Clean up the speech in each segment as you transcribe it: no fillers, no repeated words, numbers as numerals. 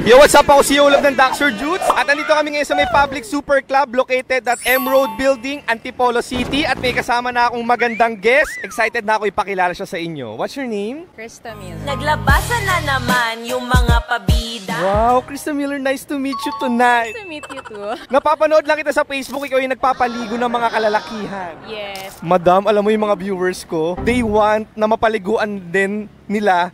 Yo, what's up? Ako si Yolab ng Daxer Jutes. At andito kami ngayon sa may public super club located at M Road Building, Antipolo City. At may kasama na akong magandang guest. Excited na ako ipakilala siya sa inyo. What's your name? Krista Miller. Naglabasan na naman yung mga pabida. Wow, Krista Miller, nice to meet you tonight. Nice to meet you too. Napapanood lang kita sa Facebook, ikaw yung nagpapaligo ng mga kalalakihan. Yes. Madam, alam mo yung mga viewers ko, they want na mapaliguan din nila.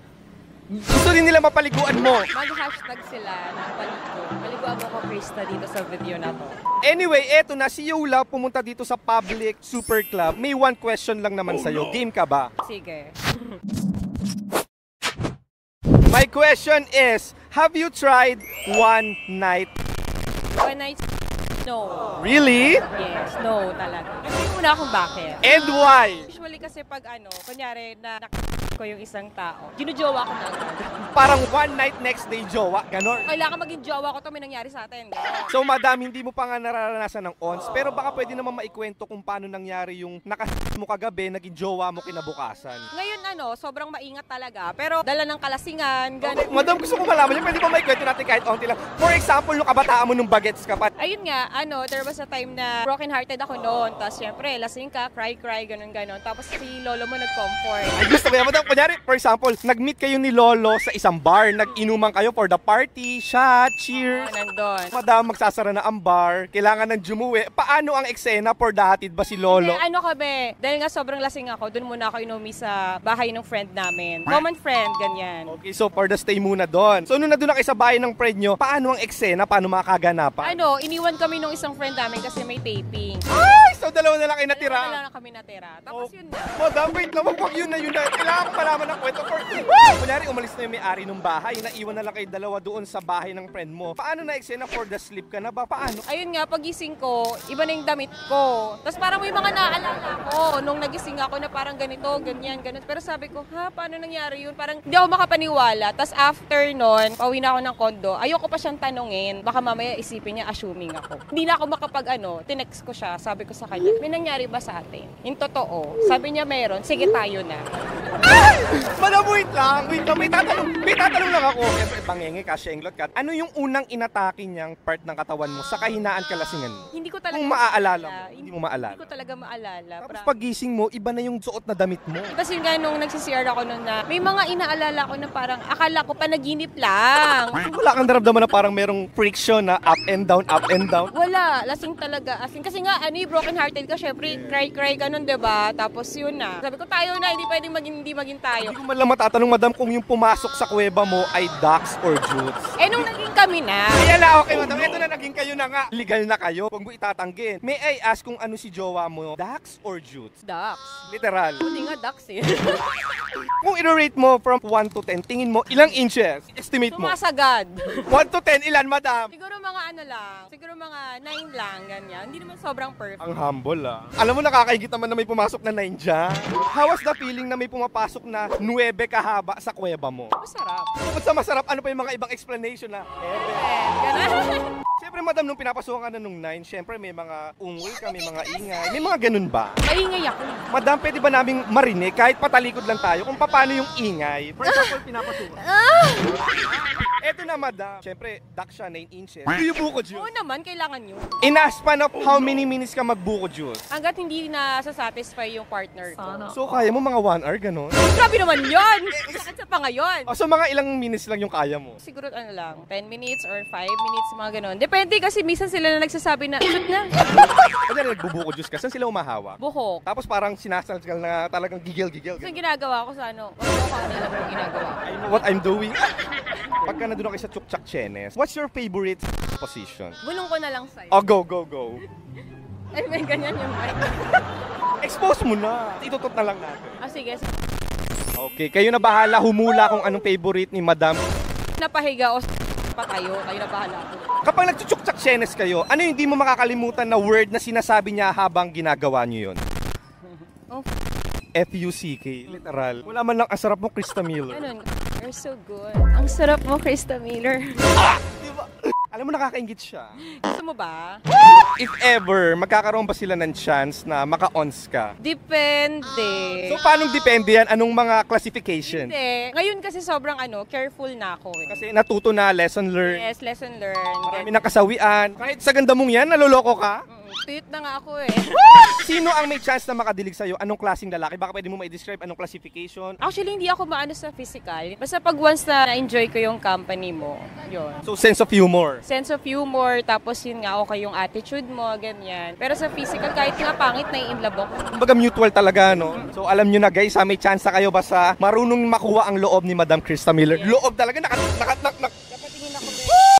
Gusto din nila mapaliguan mo. Mag-hashtag sila ng paligo. Paliguan mo ko Krista dito sa video na to. Anyway, eto na, si Yola pumunta dito sa public super club. May one question lang naman sa'yo. Game ka ba? Sige. My question is, have you tried one night? One night? No. Really? Yes, no talaga. Kasi muna akong bakit. And why? Usually kasi pag kunyari na ko yung isang tao, ginujowa ko na agad. Parang one night next day jowa, ganon. Kailangan maging jowa ko to, may nangyari sa atin. So madam, hindi mo pa nga nararanasan ng ons, pero baka pwede naman maikwento kung paano nangyari yung mo kagabi, naging jowa mo kinabukasan. Ngayon sobrang maingat talaga, pero dala ng kalasingan, ganun. Okay, madam, gusto ko malaman yun, pwede ba maikwento natin kahit onti lang? For example, nung kabataan mo nung bagets ka pa. Ayun nga, there was a time na broken-hearted ako noon. Tapos syempre, lasing ka, cry, ganun. Tapos si lolo mo nag-comfort. Ay, gusto ko yan, madam. Kunyari, for example, nag-meet kayo ni lolo sa isang bar, nag-inuman kayo for the party, shot, cheers. Nandun. Madam, magsasara na ang bar, kailangan ng jumuwi. Paano ang eksena for dahatid ba si lolo? Kami, dahil nga sobrang lasing ako, dun muna ako inumi sa bahay ng friend namin. Common friend, ganyan. Okay, so for the stay muna doon. So nung nandun na kayo sa bahay ng friend nyo, paano ang eksena? Paano makakaganapan? Iniwan kami nung isang friend namin kasi may taping. Ay! So dalawa na lang kayo natira? Dalawa na lang kami natira. Tapos yun na. Madam, wait lang, wag yun na. Kailangan ko malaman ng kwento for kunyari, umalis na yung may-ari ng bahay, naiwan na lang kayo dalawa doon sa bahay ng friend mo. Paano na eksena for the sleep ka na ba? Paano? Ayun nga, pagising ko, iba na yung damit ko. Tapos parang may mga naalala ko nung nagising ako na parang ganito, ganyan. Pero sabi ko, paano nangyari yun? Parang hindi ako makapaniwala. Tapos after nun, pauwi na ako ng kondo. Ayoko pa siyang tanungin. Baka mamaya isipin niya, assuming ako. Hindi na ako tinext ko siya. Sabi ko sa kanya, may nangyari ba sa atin? Yung totoo. Sabi niya meron. Sige, tayo na. Madam, wait lang. May tatanong lang ako. Siyempre, bangenge ka, shenglot ka. Ano yung unang inatake niyang part ng katawan mo sa kahinaan kalasingan mo? Hindi ko talaga kung maaalala mo. Hindi mo maalala. Hindi ko talaga maalala. Tapos pagising mo, iba na yung suot na damit mo. Tapos yun nga, nung nagsi-CR ako nun na, may mga inaalala ko na parang akala ko panaginip lang. Wala kang naramdaman na parang merong friction na up and down, up and down? Wala, lasing talaga. Kasi nga, broken hearted ka, syempre, cry ka nun, diba? Tapos yun na. Sabi ko, tayo na, hindi pwedeng hindi maging tayo. Hindi ko man lang matatanong, madam, kung yung pumasok sa kuweba mo ay ducks or jutes. Nung naging kami na. Kaya na, okay, madam. Ito na, naging kayo na nga. Legal na kayo. Huwag mo itatanggihan. May I ask kung ano si jowa mo? Ducks or jutes? Ducks. Literal. Hindi nga ducks eh. Kung i-rate mo from 1 to 10, tingin mo, ilang inches? Estimate mo. Sumasagad. 1 to 10, ilan, madam? Siguro mga Siguro mga 9 lang, ganyan. Hindi naman sobrang perfect. Ang humble Alam mo, nakakaigit naman na may pumasok na 9 dyan. How was the feeling na may pumapasok na 9 kahaba sa kuweba mo? Masarap. Bukod sa masarap, ano pa yung mga ibang explanation na? Ganun. Siyempre, madam, nung pinapasukan ka na nung 9, siyempre may mga ungol ka, may mga ingay. May mga ganun ba? Maingay ako. Madam, pwede ba naming marinig kahit patalikod lang tayo kung paano yung ingay? For example, pinapasukan. Eto na, madam. Siyempre, duck siya, 9 inches. Do you buko juice? Oo naman, kailangan yun. In a span of how many minutes ka magbuko juice? Hanggat hindi na satisfy yung partner ko. So, kaya mo mga 1 hour, ganun? Grabe naman yun! Sakit sa pangayon. So, mga ilang minutes lang yung kaya mo? Siguro 10 minutes or 5 minutes, mga ganun. Depende kasi minsan sila na nagsasabi na, shoot na. Kaya nagbubuko juice ka, saan sila umahawa? Buhok. Tapos parang sinasalgal na talagang gigil-gigil. Kasi ginagawa ko sa wag ko alam yung ginagawa. I know what I'm doing. Pagka nandun kayo sa Chukchak Chenes, what's your favorite position? Bulong ko na lang sa'yo. Oh, go. Ay, may ganyan yung mic. Expose mo na. Itutot na lang natin. Sige. Okay, kayo na bahala humula kung anong favorite ni Madam. Napahiga o pa kayo na bahala ako. Kapag nagchuchukchak Chenes kayo, ano yung hindi mo makakalimutan na word na sinasabi niya habang ginagawa niyo yun? F-U-C-K, literal. Wala man lang, ang sarap mo, Krista Miller. Ganun. You're so good. Ang sarap mo, Krista Miller. Diba? Alam mo, nakakaingit siya. Gusto mo ba? If ever, magkakaroon ba sila ng chance na maka-ons ka? Depende. So, paano depende yan? Anong mga classification? Hindi. Ngayon kasi sobrang careful na ako eh. Kasi natuto na, lesson learned. Yes, lesson learned. Marami ng kasawian. Kahit sa ganda mong yan, naloloko ka? Tuyot na nga ako eh. Sino ang may chance na makadilig sa'yo? Anong klaseng lalaki? Baka pwede mo ma-describe anong classification? Actually, hindi ako maano sa physical. Basta pag once na na-enjoy ko yung company mo, yun. So, sense of humor. Sense of humor, tapos yun nga, okay yung attitude mo, ganyan. Pero sa physical, kahit nga pangit, nai-inlove ako. Kumbaga mutual talaga, no? So, alam nyo na guys, may chance na kayo basta marunong makuha ang loob ni Madam Krista Miller. Loob talaga,